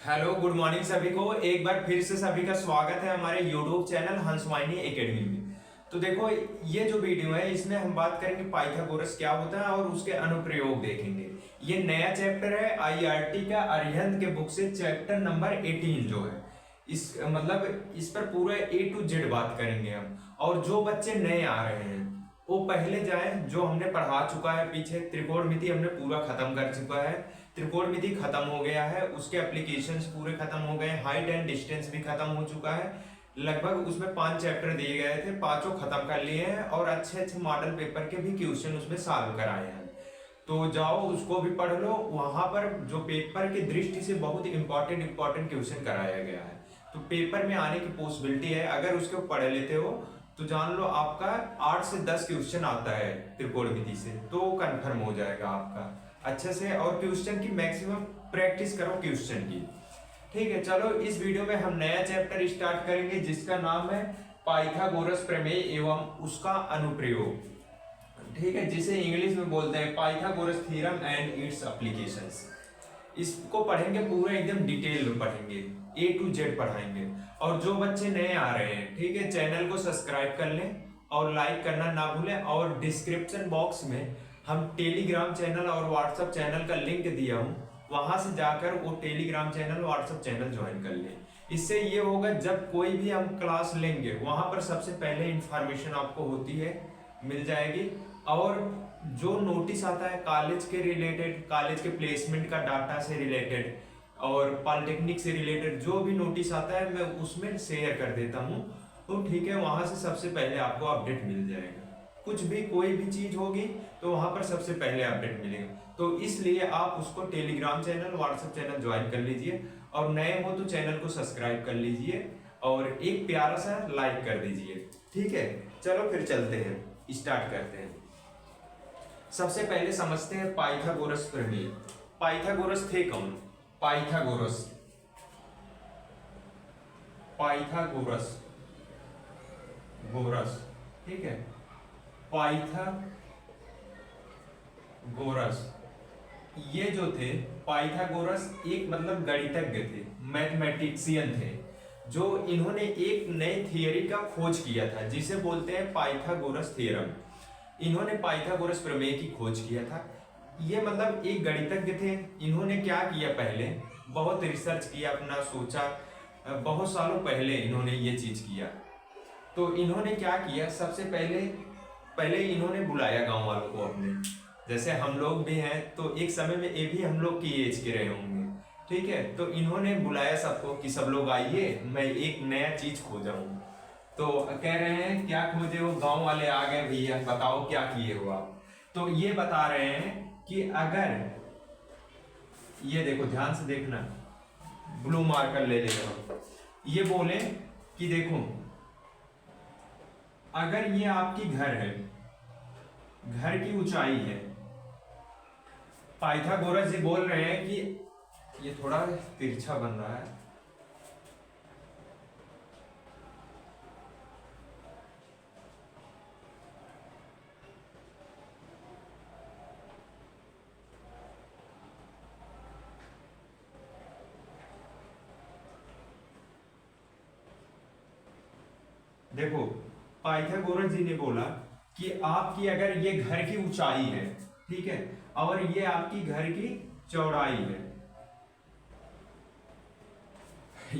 Hello good morning सभी को। एक बार फिर से सभी का स्वागत है हमारे यूट्यूब चैनल हंसवाहिनी एकेडमी में। तो देखो, ये जो वीडियो है इसमें हम बात करेंगे पाइथागोरस क्या होता है और उसके अनुप्रयोग देखेंगे। ये नया चैप्टर है आईआरटी का अरिहंत के बुक से, चैप्टर नंबर 18 जो है इस मतलब इस पर पूरा ए टू जेड बात करेंगे हम। और जो बच्चे नए आ रहे हैं वो पहले जाएं, जो हमने पढ़ा चुका है पीछे। त्रिकोणमिति हमने पूरा खत्म कर चुका है, त्रिकोणमिति खत्म हो गया है, उसके एप्लीकेशंस पूरे खत्म हो गए, हाइट एंड डिस्टेंस भी खत्म हो चुका है। लगभग उसमें 5 चैप्टर दिए गए थे, पांचों खत्म कर लिए हैं और अच्छे अच्छे मॉडल पेपर के भी क्वेश्चन उसमें सॉल्व कराए हैं। तो जाओ उसको भी पढ़ लो, वहां पर जो पेपर की दृष्टि से बहुत इंपॉर्टेंट क्वेश्चन कराया गया है। तो पेपर में आने की पॉसिबिलिटी है, अगर उसको पढ़ लेते हो तो जान लो आपका 8 से 10 क्वेश्चन आता है त्रिकोणमिति से, तो कंफर्म हो जाएगा आपका अच्छे से। और क्वेश्चन की मैक्सिमम प्रैक्टिस करो क्वेश्चन की। ठीक है, चलो इस वीडियो में हम नया चैप्टर स्टार्ट करेंगे जिसका नाम है पाइथागोरस प्रमेय एवं उसका अनुप्रयोग। ठीक है, जिसे इंग्लिश में बोलते हैं Pythagoras theorem and it's applications. इसको पढ़ेंगे पूरा, एकदम डिटेल में पढ़ेंगे, ए टू जेड पढ़ाएंगे। और जो बच्चे नए आ रहे हैं, ठीक है, चैनल को सब्सक्राइब कर लें और लाइक करना ना भूलें। और डिस्क्रिप्शन बॉक्स में हम टेलीग्राम चैनल और व्हाट्सएप चैनल का लिंक दिया हूं, वहां से जाकर वो Telegram channel WhatsApp channel join कर लें। इससे ये होगा जब कोई भी हम क्लास लेंगे वहां पर सबसे पहले इंफॉर्मेशन आपको होती है, मिल जाएगी। और जो नोटिस आता है कॉलेज के रिलेटेड, कॉलेज के प्लेसमेंट का डाटा से रिलेटेड और पॉलिटेक्निक से रिलेटेड जो भी नोटिस आता है मैं उसमें शेयर कर देता हूँ। तो ठीक है, वहां से सबसे पहले आपको अपडेट मिल जाएगा। कुछ भी कोई भी चीज होगी तो वहां पर सबसे पहले अपडेट मिलेगा। तो इसलिए आप उसको Telegram channel WhatsApp channel join कर लीजिए, और नए हो तो चैनल को सब्सक्राइब कर लीजिए और एक प्यारा सा लाइक कर दीजिए। ठीक है, चलो फिर चलते हैं, स्टार्ट करते हैं। सबसे पहले समझते हैं पाइथागोरस प्रमेय। पाइथागोरस थे कौन? पाइथागोरस, पाइथागोरस, गोरस, ठीक है, पाइथागोरस। ये जो थे पाइथागोरस एक मतलब गणितज्ञ थे, मैथमेटिशियन थे, जो इन्होंने एक नए थियरी का खोज किया था जिसे बोलते हैं पाइथागोरस थ्योरम। इन्होंने पाइथागोरस प्रमेय की खोज किया था। ये मतलब एक गणितज्ञ थे। इन्होंने क्या किया, पहले बहुत रिसर्च किया, अपना सोचा, बहुत सालों पहले इन्होंने ये चीज किया। तो इन्होंने क्या किया, सबसे पहले पहले इन्होंने बुलाया गांव वालों को अपने, जैसे हम लोग भी हैं तो एक समय में ये भी हम लोग की एज के रहे होंगे। ठीक है, तो इन्होंने बुलाया सबको कि सब लोग आइए, मैं एक नया चीज खोजा हूं। तो कह रहे हैं क्या खोजे हो? गांव वाले आ गए, भैया बताओ क्या किए हो आप। तो ये बता रहे हैं कि अगर ये देखो, ध्यान से देखना, ब्लू मार्कर ले लेना। ये बोले कि देखो, अगर ये आपकी घर है, घर की ऊंचाई है, पाइथागोरस जी बोल रहे हैं कि ये थोड़ा तिरछा बन रहा है, देखो पाइथागोरस जी ने बोला कि आपकी अगर ये घर की ऊंचाई है, ठीक है, और ये आपकी घर की चौड़ाई है,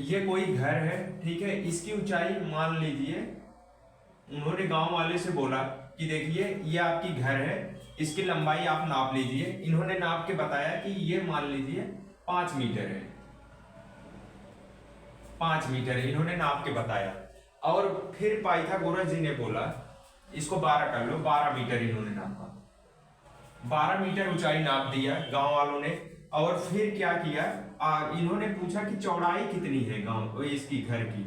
ये कोई घर है, ठीक है, इसकी ऊंचाई मान लीजिए, उन्होंने गांव वाले से बोला कि देखिए ये आपकी घर है, इसकी लंबाई आप नाप लीजिए। इन्होंने नाप के बताया कि ये मान लीजिए 5 मीटर है, 5 मीटर है, इन्होंने नाप के बताया। और फिर पाइथागोरस जी ने बोला इसको 12 कर लो, 12 मीटर इन्होंने नापा, 12 मीटर ऊंचाई नाप दिया गांव वालों ने। और फिर क्या किया, इन्होंने पूछा कि चौड़ाई कितनी है गांव इसकी घर की।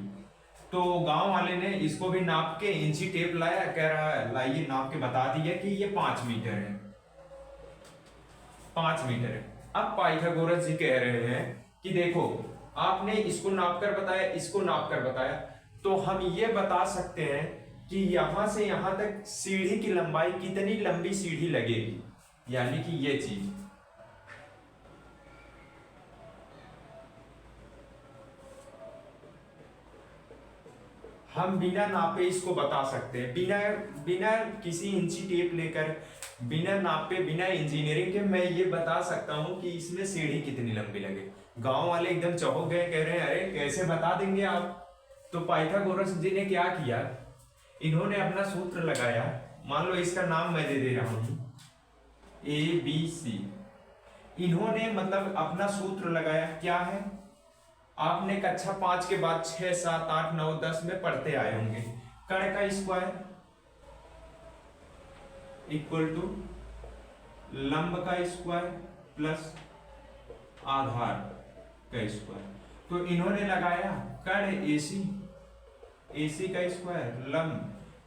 तो गांव वाले ने इसको भी नाप के इंची टेप लाया, कह रहा है लाइए नाप के बता दिया कि ये 5 मीटर है, 5 मीटर है। अब पाइथागोरस जी कह रहे हैं कि देखो आपने इसको नाप कर बताया, इसको नाप कर बताया, तो हम ये बता सकते हैं कि यहां से यहां तक सीढ़ी की लंबाई कितनी लंबी सीढ़ी लगेगी, यानी कि ये चीज हम बिना नापे इसको बता सकते हैं, बिना बिना किसी इंची टेप लेकर, बिना नापे, बिना इंजीनियरिंग के मैं ये बता सकता हूँ कि इसमें सीढ़ी कितनी लंबी लगे। गांव वाले एकदम चौंक गए, कह रहे हैं अरे कैसे बता देंगे आप। तो पाइथागोरस जी ने क्या किया, इन्होंने अपना सूत्र लगाया। मान लो इसका नाम मैं दे दे रहा हूं ABC। इन्होंने मतलब अपना सूत्र लगाया, क्या है, आपने कक्षा 5 के बाद 6, 7, 8, 9, 10 में पढ़ते आए होंगे। कण का स्क्वायर इक्वल टू लंब का स्क्वायर प्लस आधार का स्क्वायर। तो इन्होंने लगाया कण AC का स्क्वायर, लंब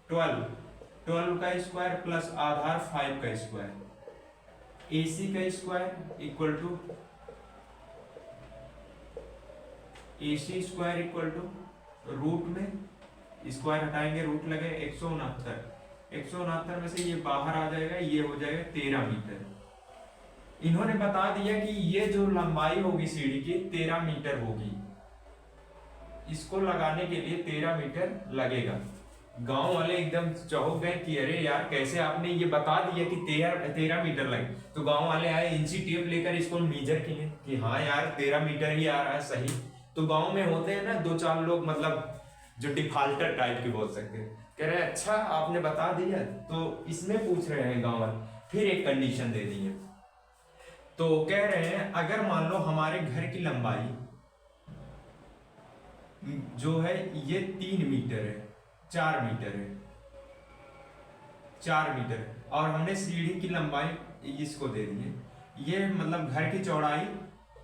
12 का स्क्वायर प्लस आधार 5 का स्क्वायर। AC का square equal to AC square equal to root में स्क्वायर हटाएंगे, रूट लगे 169 में से ये बाहर आ जाएगा, ये हो जाएगा 13 मीटर। इन्होंने बता दिया कि ये जो लंबाई होगी सीढ़ी की 13 मीटर होगी, इसको लगाने के लिए 13 मीटर लगेगा। गांव वाले एकदम चौंक गए कि अरे यार कैसे आपने ये बता दिया कि 13 मीटर लगे। तो गांव वाले आए, इंची टेप लेकर इसको मीजर किए कि हाँ यार 13 मीटर ही आ रहा है सही। तो गांव में होते हैं ना 2-4 लोग, मतलब जो डिफाल्टर टाइप के बोल सकते हैं, कह रहे हैं अच्छा आपने बता दिया। तो इसमें पूछ रहे हैं गांव वाले, फिर एक कंडीशन दे दी है। तो कह रहे हैं अगर मान लो हमारे घर की लंबाई जो है ये 3 मीटर है, 4 मीटर है, 4 मीटर, और हमने सीढ़ी की लंबाई इसको दे दी है, ये मतलब घर की चौड़ाई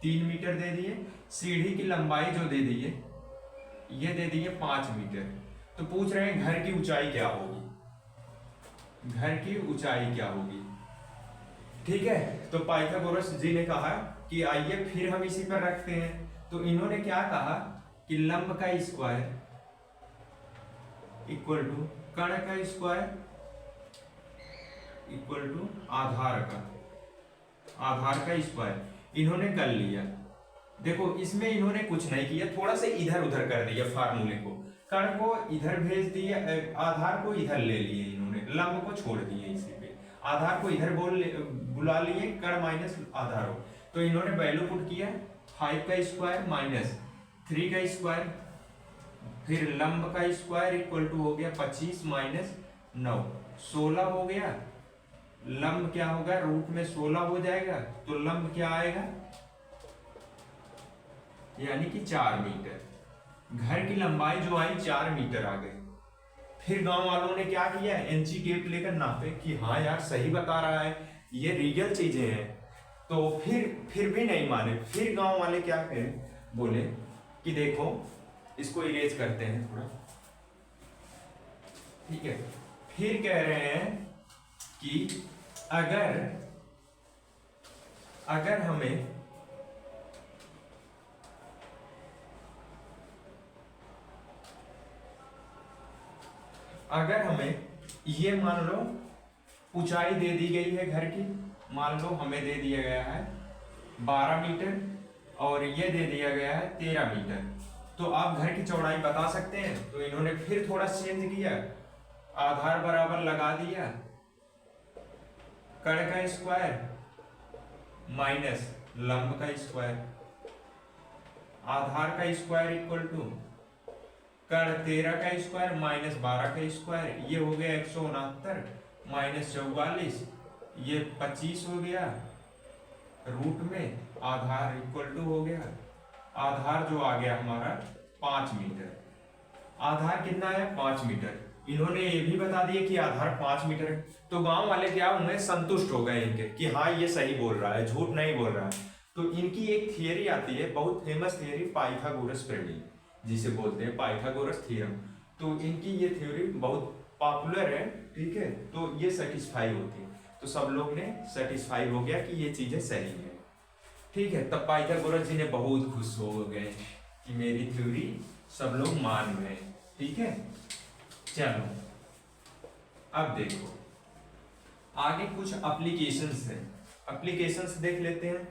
3 मीटर दे दी है, सीढ़ी की लंबाई जो दे दी है ये दे दी है 5 मीटर। तो पूछ रहे हैं घर की ऊंचाई क्या होगी, घर की ऊंचाई क्या होगी। ठीक है, तो पाइथागोरस जी ने कहा कि आइए फिर हम इसी पर रखते हैं। तो इन्होंने क्या कहा कि लंब का स्क्वायर इक्वल टू कण का स्क्वायर इक्वल टू आधार का स्क्वायर इन्होंने कर लिया। देखो इसमें इन्होंने कुछ नहीं किया, थोड़ा सा इधर उधर कर दिया फार्मूले को, कण को इधर भेज दिया, आधार को इधर ले लिए इन्होंने, लंब को छोड़ दिए इसी पे, आधार को इधर बुला लिए, कण माइनस आधार हो। तो इन्होंने वैल्यू पुट किया 5 का स्क्वायर माइनस 3 का स्क्वायर, फिर लंब का स्क्वायर इक्वल टू हो गया 25 माइनस 9, 16 हो गया। लंब क्या होगा, रूट में 16 हो जाएगा, तो लंब क्या आएगा, यानी कि 4 मीटर। घर की लंबाई जो आई 4 मीटर आ गई। फिर गांव वालों ने क्या किया, इंची टेप लेकर नापे कि हाँ यार सही बता रहा है, ये रियल चीजें हैं। तो फिर भी नहीं माने। फिर गांव वाले क्या करें, बोले कि देखो इसको इरेज करते हैं थोड़ा, ठीक है। फिर कह रहे हैं कि अगर हमें ये मान लो ऊंचाई दे दी गई है घर की, मान लो हमें दे दिया गया है 12 मीटर और ये दे दिया गया है 13 मीटर, तो आप घर की चौड़ाई बता सकते हैं। तो इन्होंने फिर थोड़ा चेंज किया, आधार बराबर लगा दिया, कण का स्क्वायर माइनस लंब का स्क्वायर, आधार का स्क्वायर इक्वल टू कण 13 का स्क्वायर माइनस 12 का स्क्वायर, ये हो गया 169 माइनस 44, ये 25 हो गया, रूट में आधार इक्वल टू हो गया, आधार जो आ गया हमारा 5 मीटर। आधार कितना है, 5 मीटर। इन्होंने ये भी बता दिया कि आधार 5 मीटर है। तो गांव वाले क्या हुए, संतुष्ट हो गए इनके कि हाँ ये सही बोल रहा है, झूठ नहीं बोल रहा है। तो इनकी एक थियरी आती है, बहुत फेमस थियरी, पाइथागोरस प्रमेय जिसे बोलते हैं, पाइथागोरस थ्योरम। तो इनकी ये थ्योरी बहुत पॉपुलर है, ठीक है। तो ये सेटिस्फाई होती है, तो सब लोग ने सेटिस्फाई हो गया कि ये चीजें सही है, ठीक है। तब पाइथागोरस जी ने बहुत खुश हो गए कि मेरी थ्योरी सब लोग मान गए, ठीक है। चलो अब देखो आगे कुछ एप्लीकेशंस हैं, एप्लीकेशंस देख लेते हैं।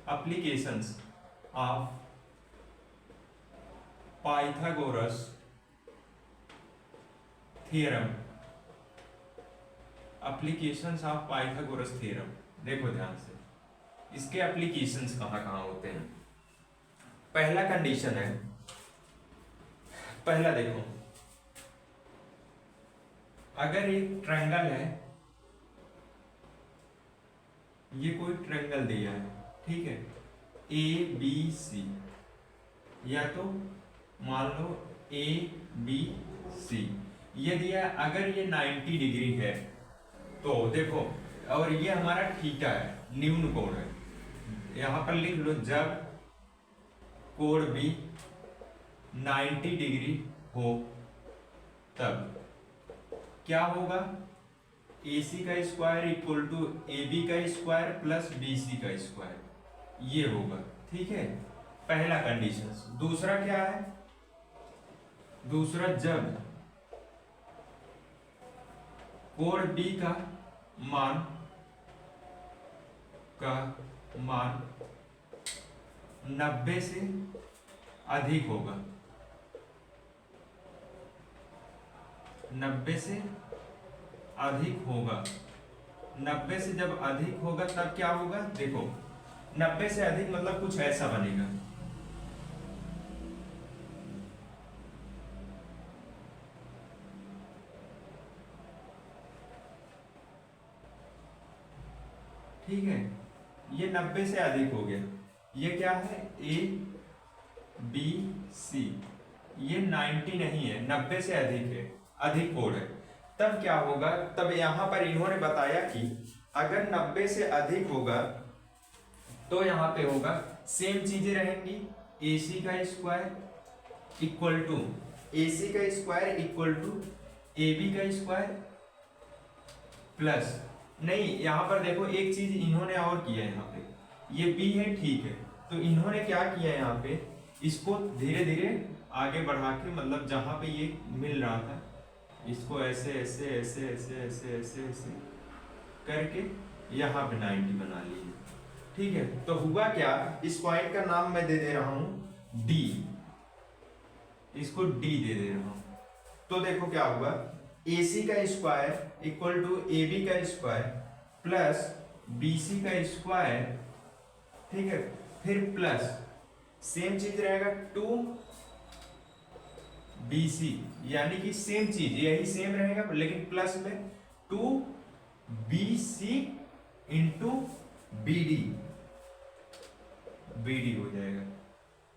Applications of Pythagoras theorem, applications of Pythagoras theorem. देखो ध्यान से, इसके एप्लीकेशंस कहाँ कहाँ होते हैं। पहला कंडीशन है, पहला देखो, अगर एक ट्रायंगल है, ये कोई ट्रायंगल दिया है, ठीक है, ए बी सी, या तो मान लो ए बी सी, ये दिया है। अगर ये 90 डिग्री है तो देखो, और ये हमारा थीटा है, न्यून कोण है, यहां पर लिख लो, जब कोण बी 90 डिग्री हो तब क्या होगा, ए सी का square equal to A B का स्क्वायर प्लस बी सी का स्क्वायर, ये होगा, ठीक है, पहला कंडीशन। दूसरा क्या है, दूसरा जब कोण बी का मान 90 से अधिक होगा, 90 से अधिक होगा, 90 से जब अधिक होगा तब क्या होगा, देखो 90 से अधिक मतलब कुछ ऐसा बनेगा, ठीक है, ये 90 से अधिक हो गया, ये क्या है, ए बी सी, ये 90 नहीं है, 90 से अधिक है, अधिक कोण है, तब क्या होगा, तब यहां पर इन्होंने बताया कि अगर 90 से अधिक होगा तो यहां पे होगा, सेम चीजें रहेंगी, ए सी का square equal to A C का square equal to A B का स्क्वायर प्लस, नहीं यहां पर देखो एक चीज इन्होंने और किया, यहाँ पे ये बी है, ठीक है, तो इन्होंने क्या किया यहाँ पे, इसको धीरे धीरे आगे बढ़ा के, मतलब जहां पे ये मिल रहा था इसको ऐसे ऐसे ऐसे ऐसे ऐसे ऐसे ऐसे करके यहाँ पे 90 बना लीजिए, ठीक है। तो हुआ क्या, इस पॉइंट का नाम मैं दे दे रहा हूं डी, इसको डी दे दे रहा हूं, तो देखो क्या हुआ, ए सी का square equal to A B का स्क्वायर प्लस बी सी का स्क्वायर, ठीक है, फिर प्लस सेम चीज रहेगा 2 बी सी, यानी कि सेम चीज यही सेम रहेगा लेकिन प्लस में 2 B C into B D, B D हो जाएगा,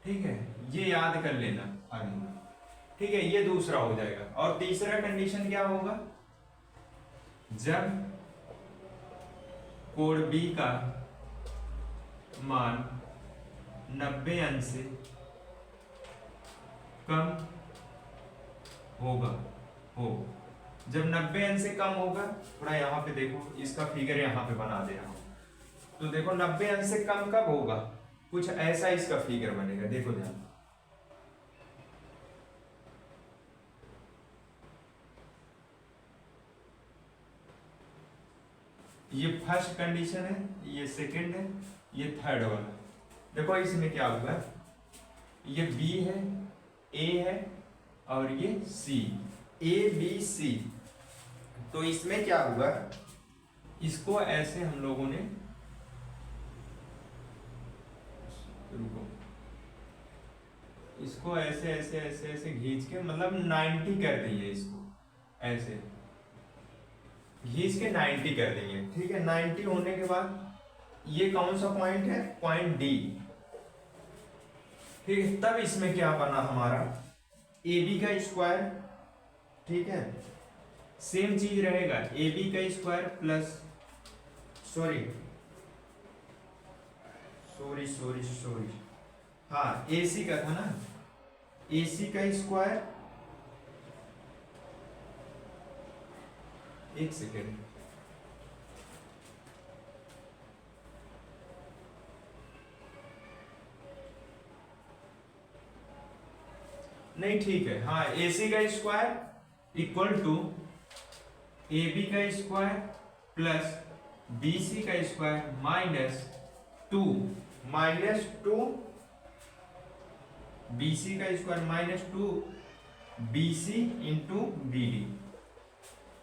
ठीक है, ये याद कर लेना आगे, ठीक है, ये दूसरा हो जाएगा। और तीसरा कंडीशन क्या होगा, जब कोण बी का मान 90 अंश से कम होगा, जब 90 अंश से कम होगा, थोड़ा यहाँ पे देखो, इसका फिगर यहाँ पे बना दे रहा हूं, तो देखो 90 अंश से कम कब होगा, कुछ ऐसा इसका फिगर बनेगा, देखो ध्यान, ये फर्स्ट कंडीशन है, ये सेकंड है, ये थर्ड वाला। देखो इसमें क्या हुआ, ये बी है, ए है और ये सी, ए बी सी, तो इसमें क्या हुआ, इसको ऐसे हम लोगों ने, रुको, इसको ऐसे ऐसे ऐसे ऐसे खींच के मतलब 90 कर दिए, इसको ऐसे घींच के 90 कर देंगे, ठीक है। 90 होने के बाद ये कौन सा पॉइंट है, पॉइंट डी, ठीक है। तब इसमें क्या बना हमारा, ए बी का स्क्वायर, ठीक है, सेम चीज रहेगा, ए बी का square plus, sorry sorry sorry sorry, हाँ ए सी का था ना, ए सी का स्क्वायर, एक सेकेंड, नहीं ठीक है, हाँ ए सी का square equal to A B का स्क्वायर प्लस बी सी का स्क्वायर माइनस टू BC का square minus 2 BC into BD।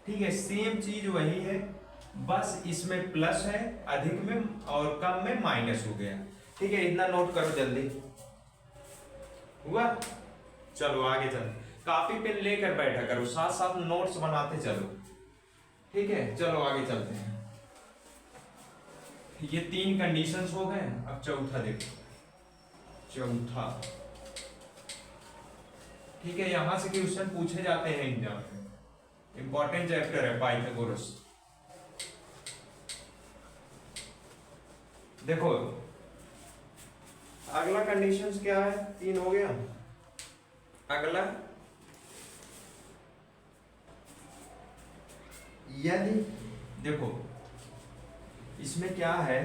ठीक है, सेम चीज वही है, बस इसमें प्लस है अधिक में और कम में माइनस हो गया। ठीक है, इतना नोट करो जल्दी। हुआ? चलो आगे चल, कॉपी पेन लेकर बैठा करो, साथ साथ नोट्स बनाते चलो। ठीक है, चलो आगे चलते हैं। ये 3 कंडीशंस हो गए, अब चौथा देखो। चौथा, ठीक है, यहां से क्वेश्चन पूछे जाते हैं एग्जाम में, इंपॉर्टेंट चैप्टर है पाइथागोरस। देखो अगला कंडीशंस क्या है, 3 हो गया। अगला, यदि देखो इसमें क्या है,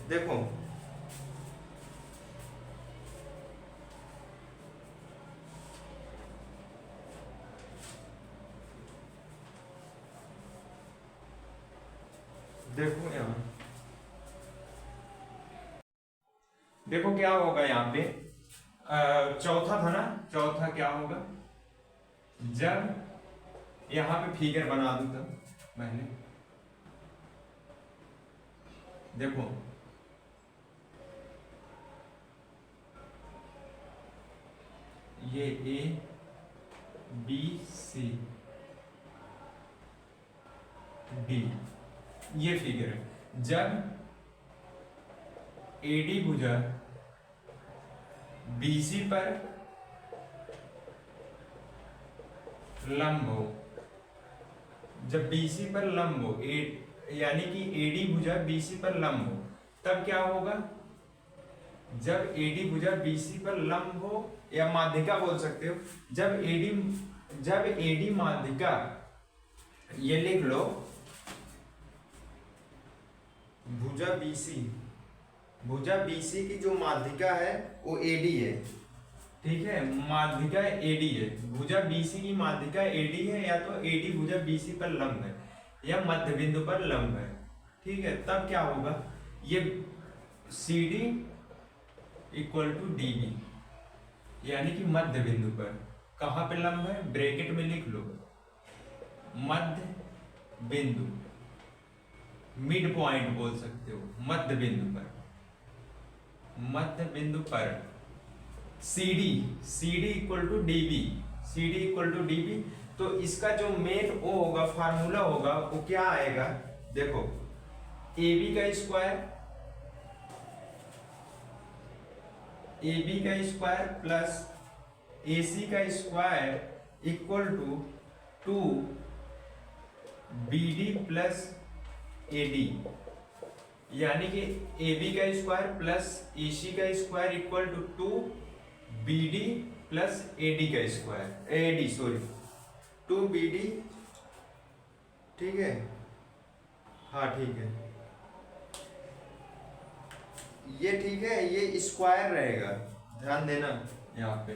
देखो देखो यहां, देखो क्या होगा यहाँ पे, चौथा था ना, चौथा क्या होगा, जब यहां पे फिगर बना दूं तब मैंने, देखो ये A B C D ये फिगर है, जब AD भुजा BC पर लंब हो, जब BC पर लंब हो, यानी कि AD भुजा BC पर लंब हो, तब क्या होगा, जब AD भुजा BC पर लंब हो, या माध्यिका बोल सकते हो, जब AD माध्यिका, ये लिख लो, भुजा BC की जो माध्यिका है वो AD है। ठीक है, माध्यिका AD है, भुजा BC की माध्यिका AD है, या तो AD भुजा BC पर लंब है या मध्य बिंदु पर लंब है। ठीक है, तब क्या होगा, ये CD इक्वल टू DB, यानी कि मध्य बिंदु पर, कहां पे लंब है, ब्रैकेट में लिख लो, मध्य बिंदु, मिड पॉइंट बोल सकते हो, मध्य बिंदु पर, मध्य बिंदु पर CD इक्वल टू DB, तो इसका जो मेन वो होगा, फार्मूला होगा, वो क्या आएगा, देखो AB का स्क्वायर प्लस AC का square equal to 2BD plus AD, यानी कि AB का स्क्वायर प्लस AC का square equal to 2BD plus AD, 2BD। ठीक है, हाँ ठीक है, ये ठीक है, ये स्क्वायर रहेगा, ध्यान देना यहाँ पे,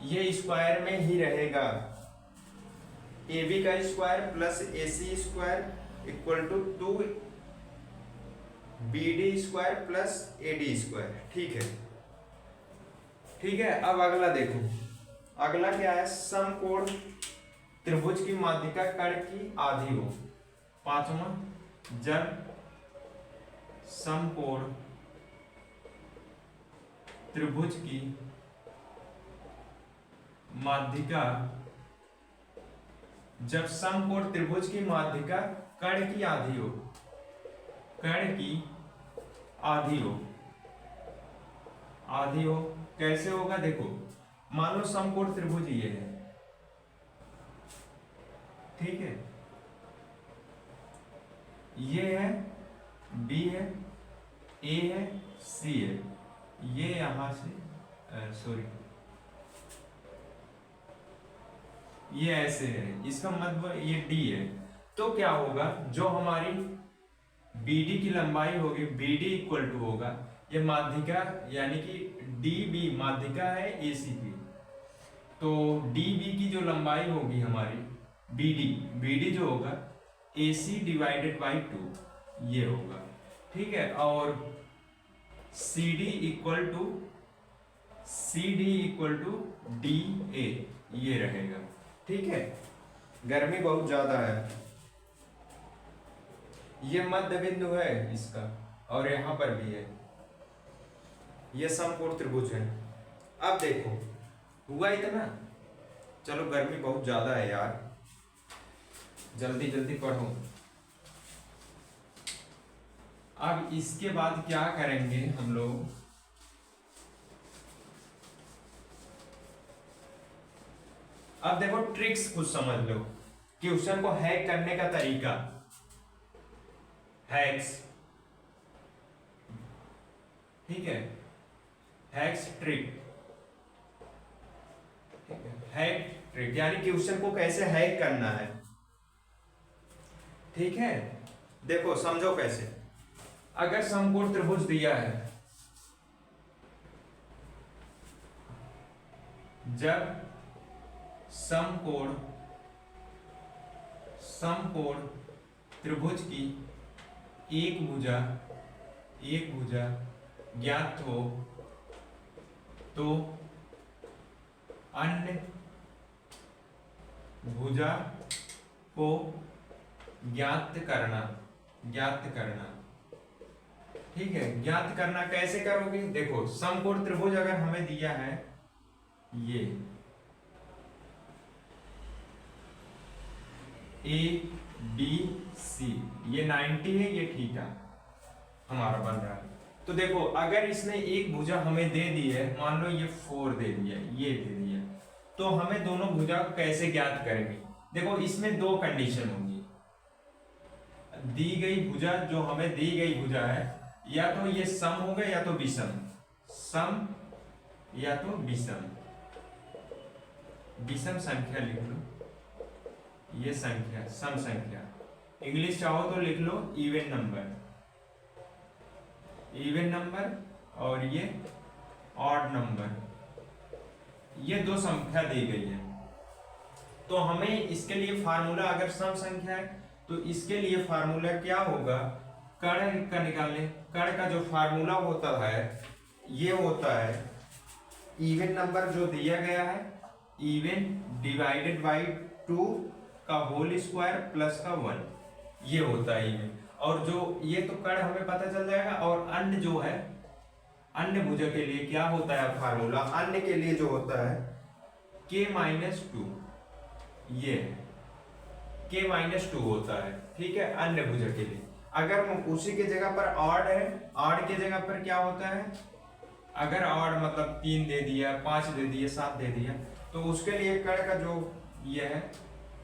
ये स्क्वायर में ही रहेगा, AB का square plus AC square equal to 2BD square plus AD square. ठीक है, ठीक है, अब अगला देखो, अगला क्या है, समकोण त्रिभुज की माध्यिका कर्ण की आधी हो। पांचवा, जब समकोण त्रिभुज की माध्यिका, जब समकोण त्रिभुज की माध्यिका कर्ण की आधी हो, कर्ण की आधी हो, कैसे होगा, देखो मान लो समकोण त्रिभुज ये है, ठीक है, ये है, B है, A है, C है, ये यहां से सॉरी, ये ऐसे है, इसका मतलब ये D है, तो क्या होगा, जो हमारी BD की लंबाई होगी, BD इक्वल टू होगा, ये माध्यिका यानी कि DB माध्यिका है AC की, तो DB की जो लंबाई होगी हमारी, BD जो होगा AC डिवाइडेड बाई 2 ये होगा, ठीक है। और CD इक्वल टू DA ये रहेगा, ठीक है। गर्मी बहुत ज्यादा है, ये मध्य बिंदु है इसका, और यहां पर भी है, ये समकोण त्रिभुज है। अब देखो हुआ इतना, चलो गर्मी बहुत ज्यादा है यार, जल्दी जल्दी पढ़ो। अब इसके बाद क्या करेंगे हम लोग, अब देखो ट्रिक्स कुछ समझ लो, क्वेश्चन को हैक करने का तरीका, हैक्स, ठीक है, हैक्स ट्रिक, हैक ट्रिक यानी क्वेश्चन को कैसे हैक करना है, ठीक है। देखो समझो कैसे, अगर समकोण त्रिभुज दिया है, जब समकोण त्रिभुज की एक भुजा ज्ञात हो तो अन्य भुजा को ज्ञात करना, ठीक है। ज्ञात करना कैसे करोगे, देखो समकोण त्रिभुज अगर हमें दिया है ये ABC, ये 90 है, ये थीटा हमारा बन रहा है। तो देखो अगर इसने एक भुजा हमें दे दी है, मान लो ये 4 दे दिया, ये दे दिया, तो हमें दोनों भुजा को कैसे ज्ञात करेंगे। देखो इसमें दो कंडीशन होंगी, दी गई भुजा, जो हमें दी गई भुजा है, या तो ये सम होगा या तो विषम, सम या तो विषम, विषम संख्या लिख लो, ये संख्या सम संख्या, इंग्लिश चाहो तो लिख लो इवन नंबर, और ये ऑड नंबर, ये दो संख्या दी गई है। तो हमें इसके लिए फार्मूला, अगर सम संख्या है तो इसके लिए फार्मूला क्या होगा, कर्ण का निकालने, कर्ण का जो फार्मूला होता है ये होता है इवन नंबर जो दिया गया है, इवन डिवाइडेड बाई 2 का होल स्क्वायर प्लस का 1, ये होता है इवन। और जो ये तो कर्ण हमें पता चल जाएगा, और अन्य जो है, अन्य भुजा के लिए क्या होता है फार्मूला, अन्य के लिए जो होता है k-2, ये k-2 होता है, ठीक है, अन्य भुजा के लिए। अगर उसी के जगह पर ऑड है, ऑड के जगह पर क्या होता है, अगर ऑड मतलब 3 दे दिया, 5 दे दिया, 7 दे दिया, तो उसके लिए कर्ण का जो ये है,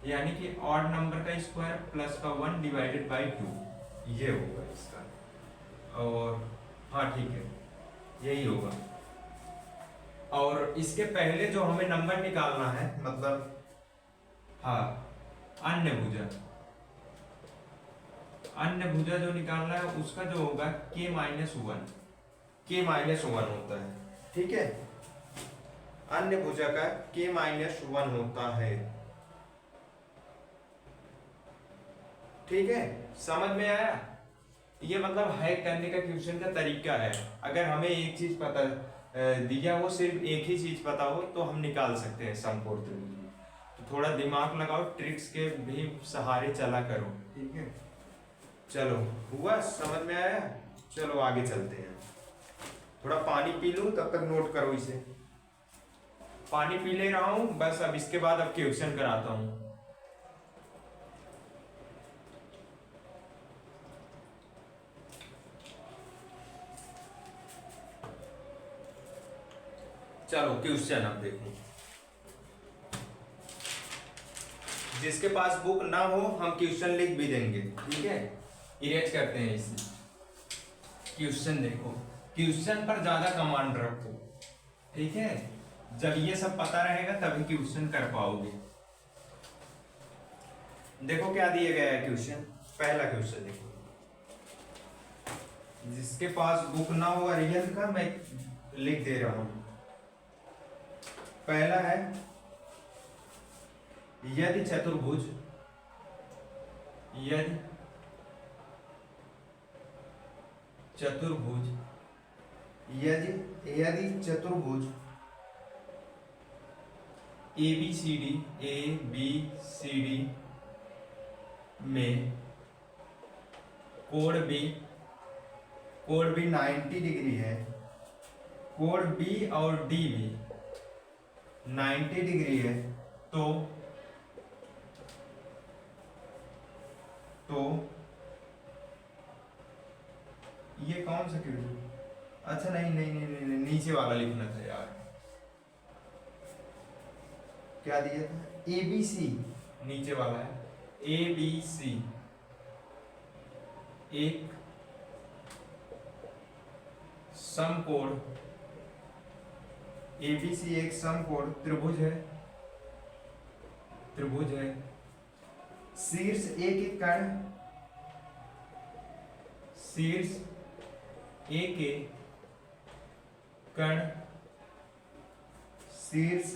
यानी कि ऑड नंबर का स्क्वायर प्लस का 1 डिवाइडेड बाई 2, ये होगा इसका। और हाँ ठीक है, यही होगा। और इसके पहले जो हमें नंबर निकालना है, मतलब हाँ अन्य भुजा जो निकालना है, उसका जो होगा k-1 होता है, ठीक है। अन्य भुजा का k-1 होता है, ठीक है, समझ में आया। ये मतलब हैक करने का क्वेश्चन का तरीका है। अगर हमें एक चीज पता दिया हो, सिर्फ एक ही चीज पता हो, तो हम निकाल सकते हैं समकोण त्रिभुज। तो थोड़ा दिमाग लगाओ, ट्रिक्स के भी सहारे चला करो, ठीक है। चलो हुआ, समझ में आया, चलो आगे चलते हैं। थोड़ा पानी पी लूं, तब तक नोट करो इसे। पानी पी ले रहा हूं बस, अब इसके बाद अब क्वेश्चन कराता हूं। चलो क्वेश्चन अब देखो, जिसके पास बुक ना हो हम क्वेश्चन लिख भी देंगे, ठीक है। इरेज करते हैं इसे। क्वेश्चन देखो, क्वेश्चन पर ज्यादा कमांड रखो, ठीक है। जब ये सब पता रहेगा तभी क्वेश्चन कर पाओगे। देखो क्या दिया गया है क्वेश्चन, पहला क्वेश्चन देखो, जिसके पास बुक ना हो अरिहंत का, मैं लिख दे रहा हूं। पहला है, यदि यदि चतुर्भुज यदि चतुर्भुज ए बी सी डी में कोण बी 90 डिग्री है, कोण बी और डी भी 90 डिग्री है, तो ये कौन सा क्वेश्चन? अच्छा नहीं, नीचे वाला लिखना था यार। क्या दिया था? ABC, नीचे वाला है ABC एक समकोण, ABC एक समकोण त्रिभुज है, शीर्ष A के कण, शीर्ष A के कण, शीर्ष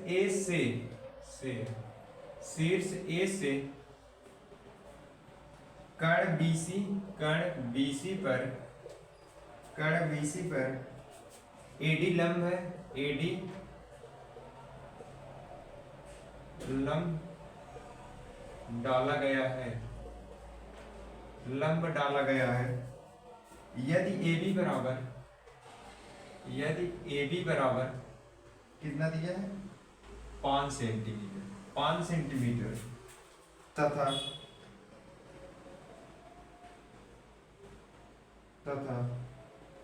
A से कण BC पर AD लंब है, AD लंब डाला गया है, यदि AB बराबर कितना दिया है? 5 सेंटीमीटर तथा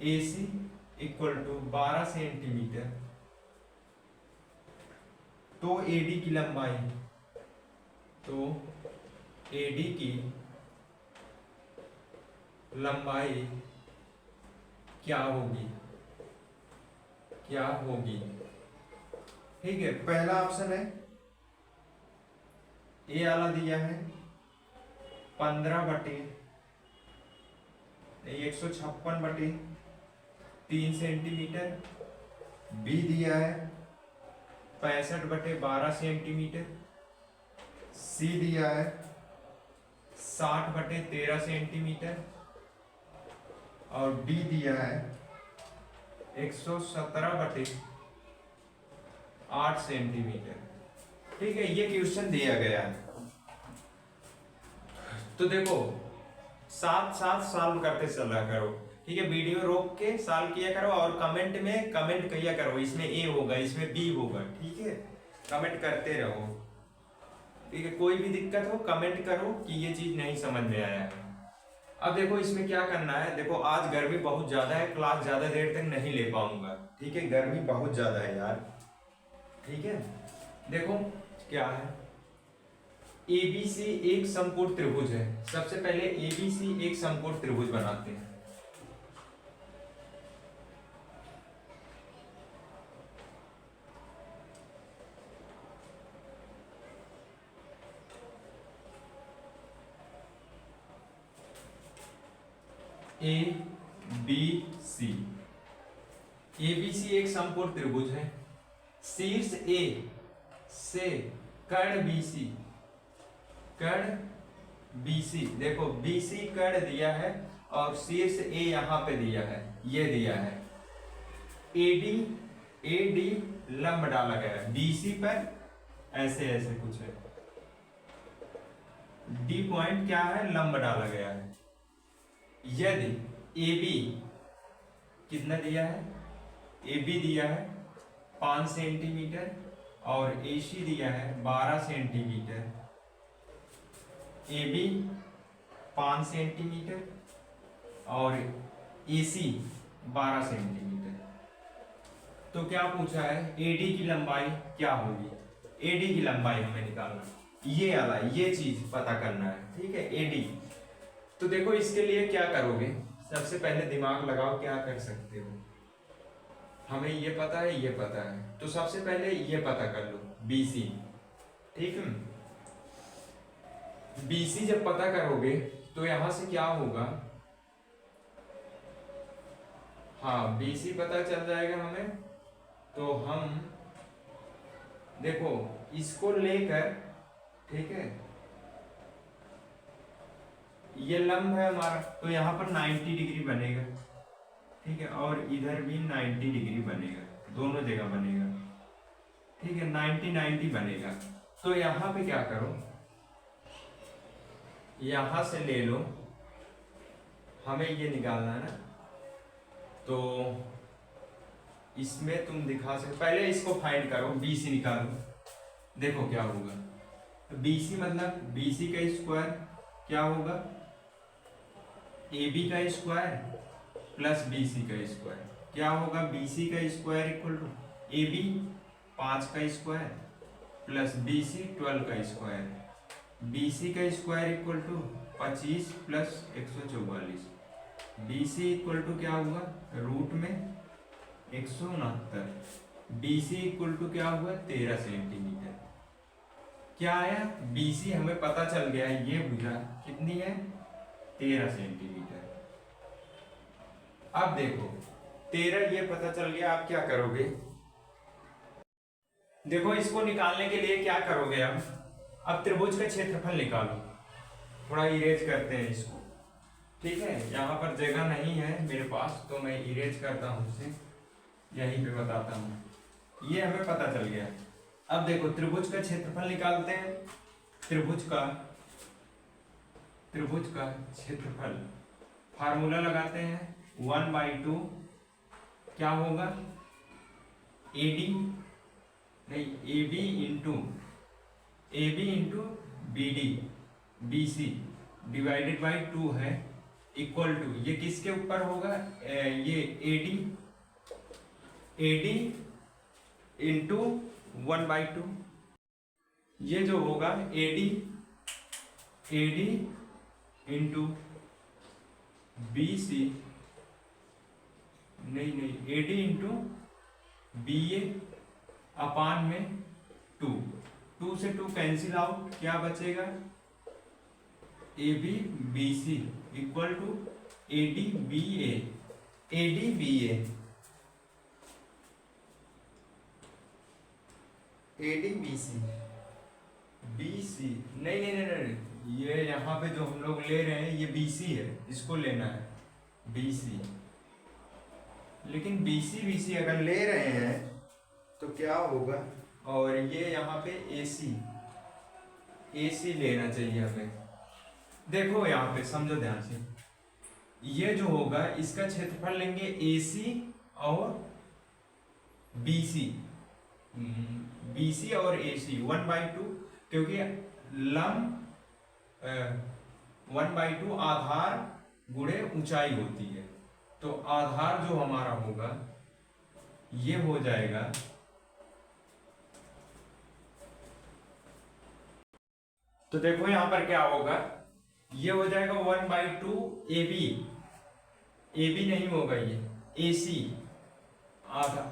AC इक्वल टू 12 सेंटीमीटर, तो AD की लंबाई क्या होगी? ठीक है, पहला ऑप्शन है ए वाला दिया है 156/3 सेंटीमीटर, बी दिया है 65/12 सेंटीमीटर, सी दिया है 60/13 सेंटीमीटर और डी दिया है 117/8 सेंटीमीटर। ठीक है, ये क्वेश्चन दिया गया है। तो देखो साथ सॉल्व करते चला करो, ठीक है, वीडियो रोक के सॉल्व किया करो और कमेंट में कमेंट किया करो, इसमें ए होगा, इसमें बी होगा, ठीक है, कमेंट करते रहो, ठीक है, कोई भी दिक्कत हो कमेंट करो कि ये चीज नहीं समझ में आया है। अब देखो इसमें क्या करना है, देखो आज गर्मी बहुत ज्यादा है, क्लास ज्यादा देर तक नहीं ले पाऊंगा, ठीक है, गर्मी बहुत ज्यादा है यार, ठीक है। देखो क्या है, ABC एक समकोण त्रिभुज है, सबसे पहले ABC एक समकोण त्रिभुज बनाते हैं। ABC एक समकोण त्रिभुज है, शीर्ष A से कर्ण BC, देखो BC कर्ण दिया है और शीर्ष A यहां पे दिया है, ये दिया है, AD लंब डाला गया है BC पर, ऐसे कुछ है, D पॉइंट क्या है, लंब डाला गया है। यदि AB कितना दिया है, AB दिया है 5 सेंटीमीटर और AC दिया है 12 सेंटीमीटर, AB 5 सेंटीमीटर और AC 12 सेंटीमीटर, तो क्या पूछा है, AD की लंबाई क्या होगी? AD की लंबाई हमें निकालना, ये वाला ये चीज पता करना है, ठीक है, AD। तो देखो इसके लिए क्या करोगे, सबसे पहले दिमाग लगाओ, क्या कर सकते हो, हमें ये पता है, तो सबसे पहले ये पता कर लो BC, ठीक है, BC जब पता करोगे तो यहां से क्या होगा, हाँ BC पता चल जाएगा हमें, तो हम देखो इसको लेकर ठीक है, ये लंब है हमारा, तो यहाँ पर 90 डिग्री बनेगा। ठीक है, और इधर भी 90 डिग्री बनेगा, दोनों जगह बनेगा। ठीक है, 90 बनेगा। तो यहाँ पे क्या करो, यहां से ले लो, हमें ये निकालना है ना, तो इसमें तुम दिखा सकते, पहले इसको फाइंड करो, BC निकालो, देखो क्या होगा। BC मतलब BC का स्क्वायर क्या होगा, AB का स्क्वायर प्लस BC का स्क्वायर क्या होगा, BC का स्क्वायर इक्वल टू AB 5 का स्क्वायर प्लस BC 12 का स्क्वायर, BC का square equal to 25 plus 144, BC equal to क्या हुआ, रूट में 169, BC इक्वल टू क्या हुआ 13 सेंटीमीटर। क्या आया, BC हमें पता चल गया, ये भुजा कितनी है 13 सेंटीमीटर। अब देखो 13 ये पता चल गया, आप क्या करोगे, देखो इसको निकालने के लिए क्या करोगे अब त्रिभुज का क्षेत्रफल निकालो, थोड़ा इरेज करते हैं इसको। ठीक है, यहाँ पर जगह नहीं है मेरे पास, तो मैं इरेज करता हूँ उसे, यहीं पे बताता हूँ। ये हमें पता चल गया। अब देखो त्रिभुज का क्षेत्रफल निकालते हैं, त्रिभुज का क्षेत्रफल फार्मूला लगाते हैं, 1/2 क्या होगा, AD नहीं AB into BD BC divided by 2 है, इक्वल टू, ये किसके ऊपर होगा, ये AD इंटू 1/2, ये जो होगा AD इंटू BC नहीं AD इंटू BA अपान में 2 से 2 कैंसिल आउट, क्या बचेगा, AB BC equal to AD BA BC नहीं, ये यहाँ पे जो हम लोग ले रहे हैं ये BC है, इसको लेना है BC, लेकिन BC अगर ले रहे हैं तो क्या होगा, और ये यहाँ पे AC लेना चाहिए हमें। देखो यहाँ पे समझो ध्यान से, ये जो होगा इसका क्षेत्रफल लेंगे AC और BC और AC 1/2, क्योंकि लंब 1/2 आधार गुणे ऊंचाई होती है, तो आधार जो हमारा होगा ये हो जाएगा, तो देखो यहां पर क्या होगा, ये हो जाएगा 1/2 AB नहीं होगा, ये AC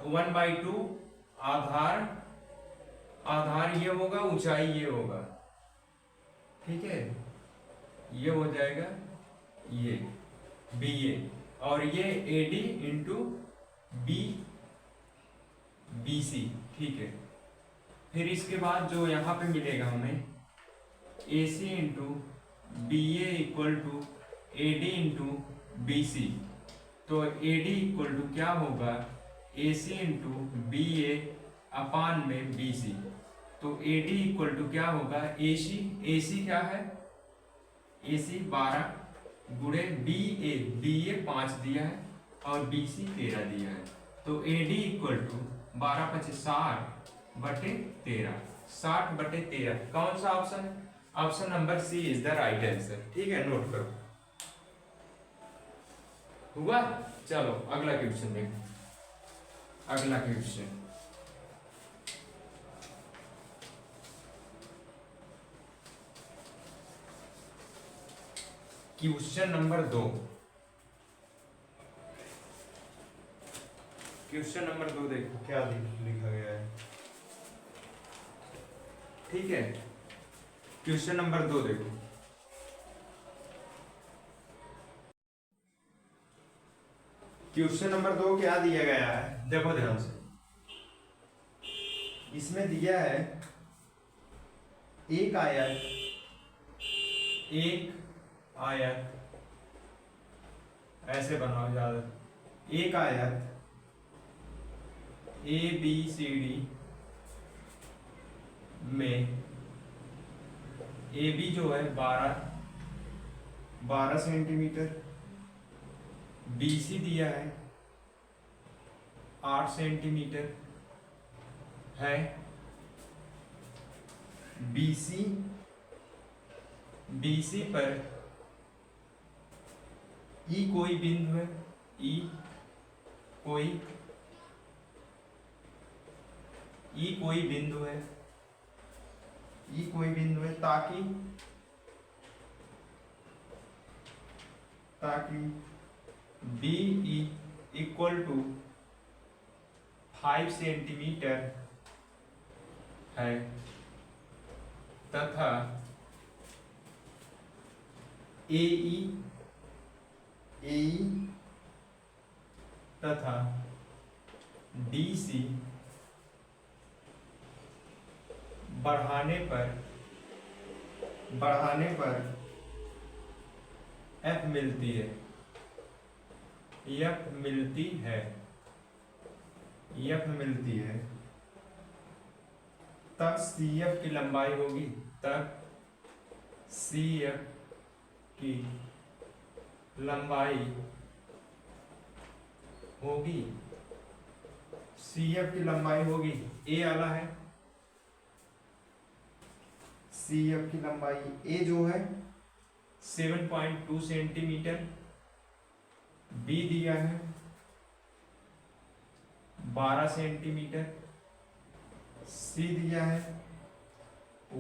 1/2 आधार ये होगा, ऊंचाई ये होगा। ठीक है, ये हो जाएगा ये BA, और ये AD इंटू BC। ठीक है, फिर इसके बाद जो यहाँ पे मिलेगा हमें AC into BA equal to AD into BC, तो AD इक्वल टू क्या होगा, AC इंटू BA अपान में BC, तो AD इक्वल टू क्या होगा, AC क्या है, AC 12 गुणे BA 5 दिया है और BC 13 दिया है, तो AD इक्वल टू 12×5 60/13, 60/13। कौन सा option, option number C is the right answer. ठीक है, नोट करो, हुआ। चलो अगला क्वेश्चन देखो, अगला क्वेश्चन नंबर 2। क्वेश्चन नंबर 2 देखो क्या लिखा गया है। ठीक है, क्वेश्चन नंबर 2 देखो, क्वेश्चन नंबर 2 क्या दिया गया है, देखो ध्यान से, इसमें दिया है एक आयत ऐसे बनाओ ज्यादा, एक आयत ABCD में AB जो है 12 सेंटीमीटर, BC दिया है 8 सेंटीमीटर है, BC पर E कोई बिंदु है, E कोई बिंदु है, ताकि BE इक्वल टू 5 सेंटीमीटर है तथा AE तथा DC बढ़ाने पर F मिलती है, तब CF की लंबाई होगी, A आला है, CF की लंबाई A जो है 7.2 सेंटीमीटर, B दिया है 12 सेंटीमीटर, C दिया है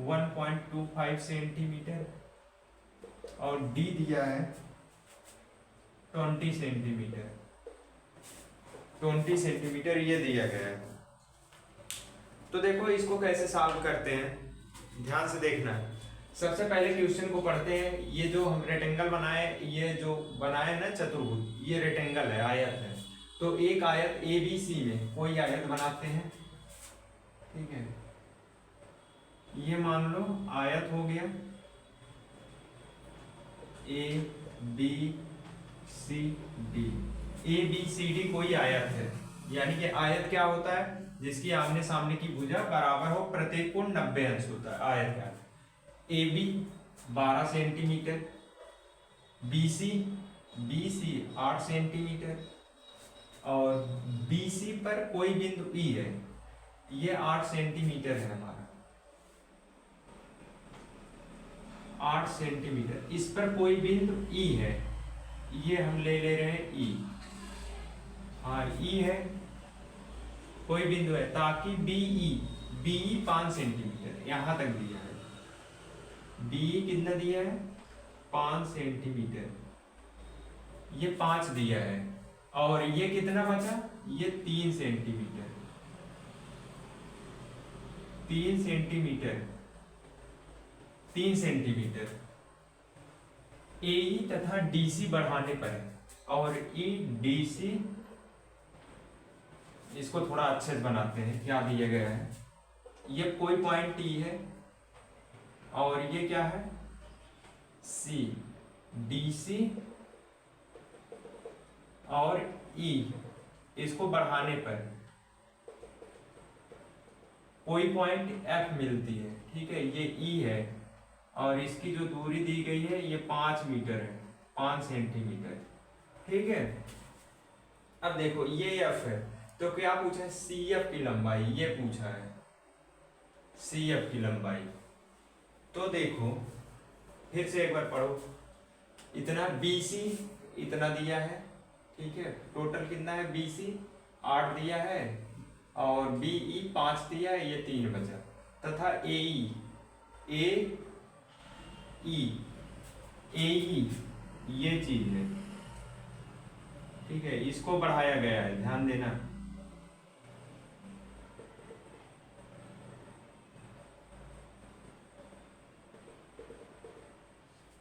1.25 सेंटीमीटर और D दिया है 20 सेंटीमीटर ये दिया गया है। तो देखो इसको कैसे सॉल्व करते हैं, ध्यान से देखना है। सबसे पहले क्वेश्चन को पढ़ते हैं। ये जो हम रेक्टेंगल बनाए, ये जो बनाए ना चतुर्भुज, ये रेक्टेंगल है, आयत है। तो एक आयत ABC में कोई आयत बनाते हैं, ठीक है। ये मान लो आयत हो गया ABCD कोई आयत है, यानी कि आयत क्या होता है, जिसकी आमने सामने की भुजा बराबर हो, प्रत्येक कोण 90 अंश होता है आयत का। AB 12 सेंटीमीटर, BC 8 सेंटीमीटर और BC पर कोई बिंदु E है, ये 8 सेंटीमीटर है हमारा, 8 सेंटीमीटर। इस पर कोई बिंदु E है, ये हम ले रहे हैं E, हाँ E है, कोई बिंदु है, ताकि BE 5 सेंटीमीटर यहां तक दिया है। BE कितना दिया है 5 सेंटीमीटर, ये 5 दिया है और ये कितना बचा, ये 3 सेंटीमीटर, 3 सेंटीमीटर AE तथा DC बढ़ाने पर है और EDC, इसको थोड़ा अच्छे से बनाते हैं। क्या दिया गया है, ये कोई पॉइंट T है और ये क्या है C, DC और E, इसको बढ़ाने पर कोई पॉइंट F मिलती है, ठीक है। ये E है और इसकी जो दूरी दी गई है ये 5 मीटर है, 5 सेंटीमीटर, ठीक है। अब देखो ये F है, तो क्या पूछा है, CF की लंबाई, ये पूछा है CF की लंबाई। तो देखो फिर से एक बार पढ़ो, इतना BC इतना दिया है, ठीक है। टोटल कितना है, BC 8 दिया है और BE 5 दिया है, ये 3 बचा, तथा AE ये चीज है, ठीक है। इसको बढ़ाया गया है, ध्यान देना।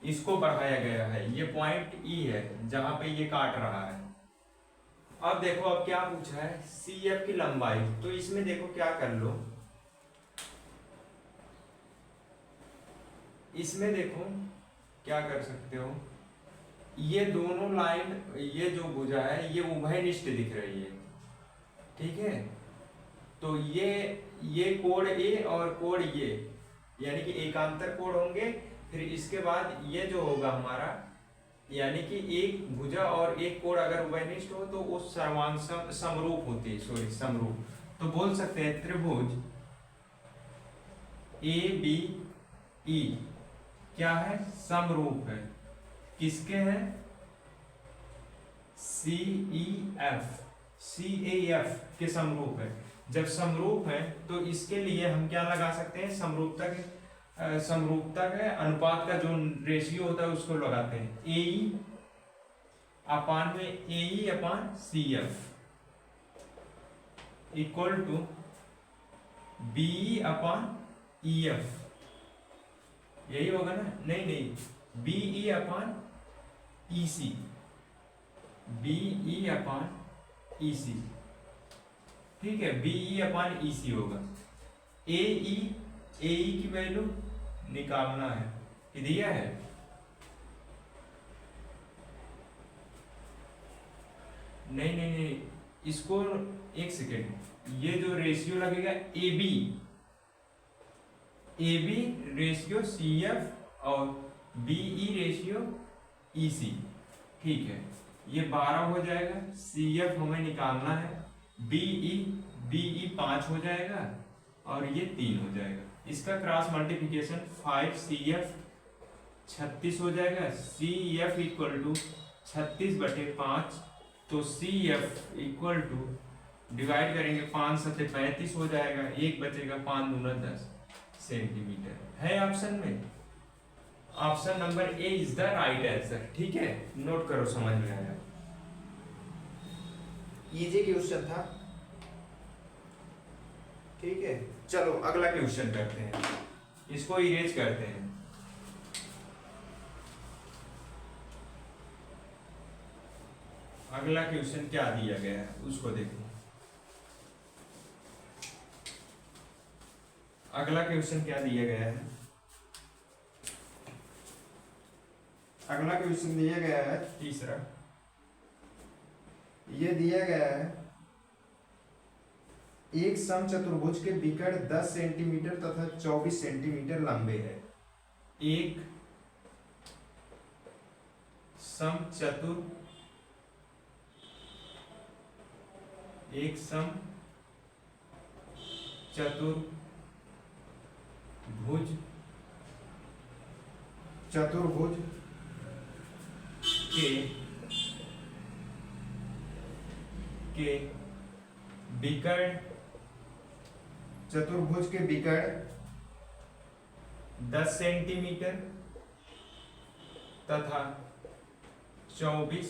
इसको बढ़ाया गया है, ये पॉइंट E है जहां पे ये काट रहा है। अब देखो अब क्या पूछा है, CF की लंबाई। तो इसमें देखो क्या कर लो, इसमें देखो क्या कर सकते हो, ये दोनों लाइन, ये जो भुजा है ये उभयनिष्ठ दिख रही है, ठीक है। तो ये कोण ए और कोण ये, यानी कि एकांतर कोण होंगे। फिर इसके बाद ये जो होगा हमारा, यानी कि एक भुजा और एक कोण अगर उभयनिष्ठ हो तो वो सर्वांग समरूप होती है, सॉरी समरूप। तो बोल सकते हैं त्रिभुज ए बी ई क्या है, समरूप है। किसके हैं, सी ई एफ के समरूप है। जब समरूप है तो इसके लिए हम क्या लगा सकते हैं, समरूपता के अनुपात का जो रेशियो होता है उसको लगाते हैं, A E upon C F equal to B upon E F, यही होगा ना, नहीं बी ई अपान ई सी, बी ई अपान ई सी, ठीक है, बी ई अपान ई सी होगा। ए ई की वैल्यू निकालना है, ये दिया है, नहीं इसको एक सेकेंड, ये जो रेशियो लगेगा A B ratio C F और B E ratio E C, ठीक है। ये 12 हो जाएगा, सी एफ हमें निकालना है, बी ई 5 हो जाएगा और ये 3 हो जाएगा। इसका क्रॉस मल्टीप्लिकेशन 5 सी एफ 36 हो जाएगा, सी एफ इक्वल टू 36/5, तो C F equal to divide करेंगे 5 7 35 हो जाएगा, एक बचेगा 5 दूना 10 सेंटीमीटर है ऑप्शन में। Option number A is the right answer, ठीक है, नोट करो, समझ में आया, इजी क्वेश्चन था, ठीक है। चलो अगला क्वेश्चन करते हैं, इसको इरेज करते हैं। अगला क्वेश्चन क्या दिया गया है उसको देखो। अगला क्वेश्चन क्या दिया गया है, अगला क्वेश्चन दिया गया है तीसरा, ये दिया गया है एक समचतुर्भुज के विकर्ण 10 सेंटीमीटर तथा 24 सेंटीमीटर लंबे है। एक चतुर्भुज के विकर्ण, चतुर्भुज के विकर्ण 10 सेंटीमीटर तथा 24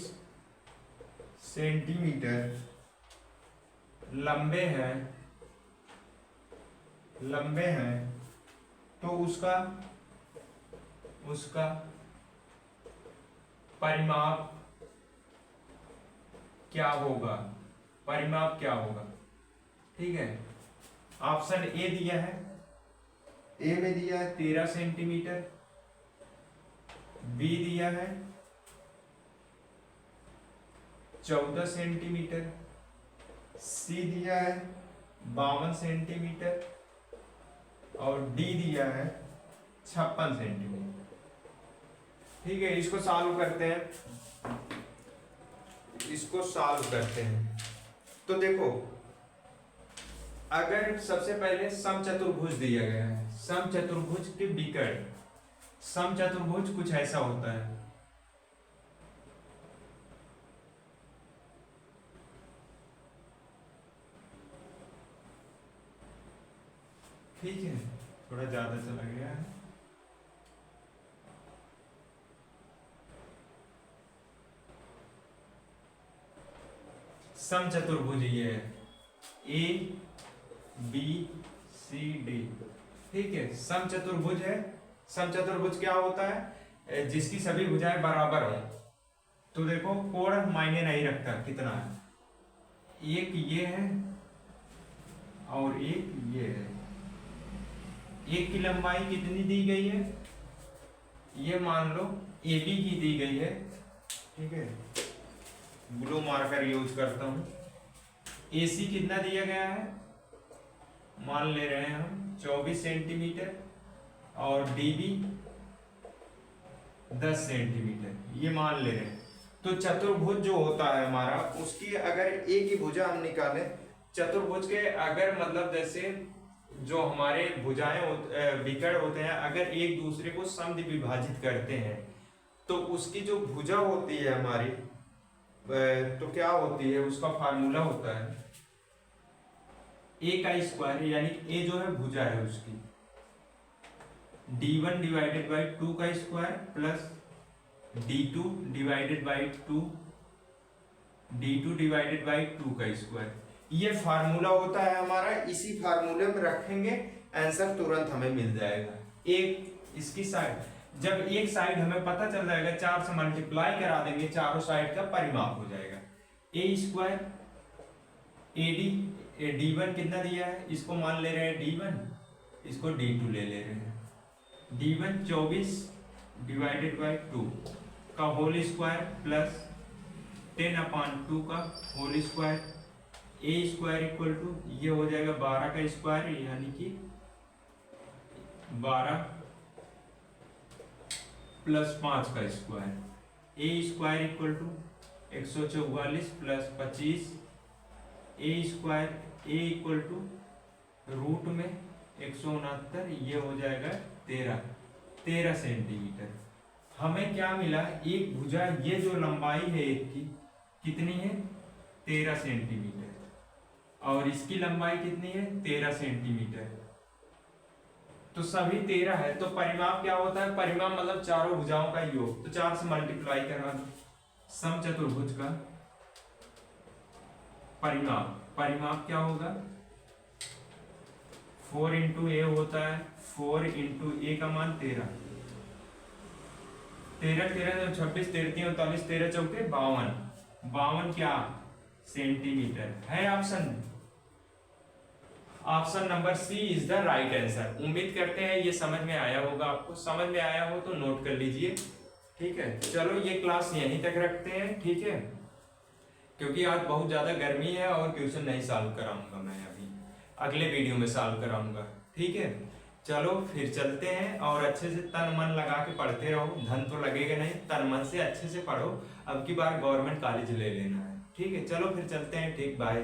सेंटीमीटर लंबे हैं, तो उसका परिमाप क्या होगा, ठीक है। ऑप्शन ए दिया है, ए में दिया है 13 सेंटीमीटर, बी दिया है 14 सेंटीमीटर, सी दिया है 52 सेंटीमीटर और डी दिया है 56 सेंटीमीटर, ठीक है। इसको सॉल्व करते हैं, तो देखो अगर सबसे पहले समचतुर्भुज दिया गया है, समचतुर्भुज के विकर्ण, समचतुर्भुज कुछ ऐसा होता है, ठीक है, थोड़ा ज्यादा चला गया है, समचतुर्भुज ये है ए बी सी डी, ठीक है, समचतुर्भुज है। समचतुर्भुज क्या होता है, जिसकी सभी भुजाएं बराबर हो। तो देखो कोण मायने नहीं रखता कितना है, एक ये है और एक ये है, एक की लंबाई कितनी दी गई है ये मान लो AB की दी गई है, ठीक है, ब्लू मार्कर यूज करता हूं। AC कितना दिया गया है, मान ले रहे हैं हम 24 सेंटीमीटर, और DB 10 सेंटीमीटर, ये मान ले रहे हैं। तो चतुर्भुज जो होता है हमारा, उसकी अगर एक ही भुजा हम निकालें, चतुर्भुज के अगर मतलब जैसे जो हमारे भुजाएं विकर्ण होते हैं, अगर एक दूसरे को समद्वि विभाजित करते हैं, तो उसकी जो भुजा होती है हमारी, तो क्या होती है, उसका फार्मूला होता है A का स्क्वायर, यानी A जो है भुजा है उसकी, D1 डिवाइडेड बाई 2 का square plus D2 divided by 2, D2 divided by 2 का स्क्वायर। ये फार्मूला होता है हमारा, इसी फार्मूले में रखेंगे, आंसर तुरंत हमें मिल जाएगा। एक इसकी साइड, जब एक साइड हमें पता चल जाएगा, 4 से मल्टीप्लाई करा देंगे, चारों साइड का परिमाप हो जाएगा। A स्क्वायर AD, D1 कितना दिया है, इसको मान ले रहे हैं D1, इसको D2 ले रहे हैं। D1 24 डिवाइडेड बाई 2 का होल स्क्वायर प्लस 10/2 का whole square, A square equal to ये हो जाएगा 12 का स्क्वायर, यानी कि 12 प्लस 5 का square. A square equal to 144 plus 25, A square A equal to root में 169, ये हो जाएगा 13 सेंटीमीटर। हमें क्या मिला, एक भुजा, ये जो लंबाई है एक की कितनी है, 13 सेंटीमीटर, और इसकी लंबाई कितनी है, 13 सेंटीमीटर। तो सभी 13 है, तो परिमाप क्या होता है, परिमाप मतलब चारों भुजाओं का योग, तो 4 से मल्टीप्लाई करवा दो। समचतुर्भुज का परिमाप, परिमाप क्या होगा, 4 इंटू ए होता है, 4 इंटू ए का मान 13, 26, 33, 39, 13 चौके 52, 52 क्या सेंटीमीटर है। Option number C is the right answer. उम्मीद करते हैं ये समझ में आया होगा, आपको समझ में आया हो तो नोट कर लीजिए, ठीक है। चलो ये क्लास यहीं तक रखते हैं, ठीक है, क्योंकि आज बहुत ज्यादा गर्मी है और ट्यूशन नहीं सॉल्व कराऊंगा मैं, अभी अगले वीडियो में सॉल्व कराऊंगा, ठीक है। चलो फिर चलते हैं, और अच्छे से तन मन लगा के पढ़ते रहो, धन तो लगेगा नहीं, तन मन से अच्छे से पढ़ो, अब की बार गवर्नमेंट कॉलेज ले लेना है, ठीक है। चलो फिर चलते हैं, ठीक, बाय।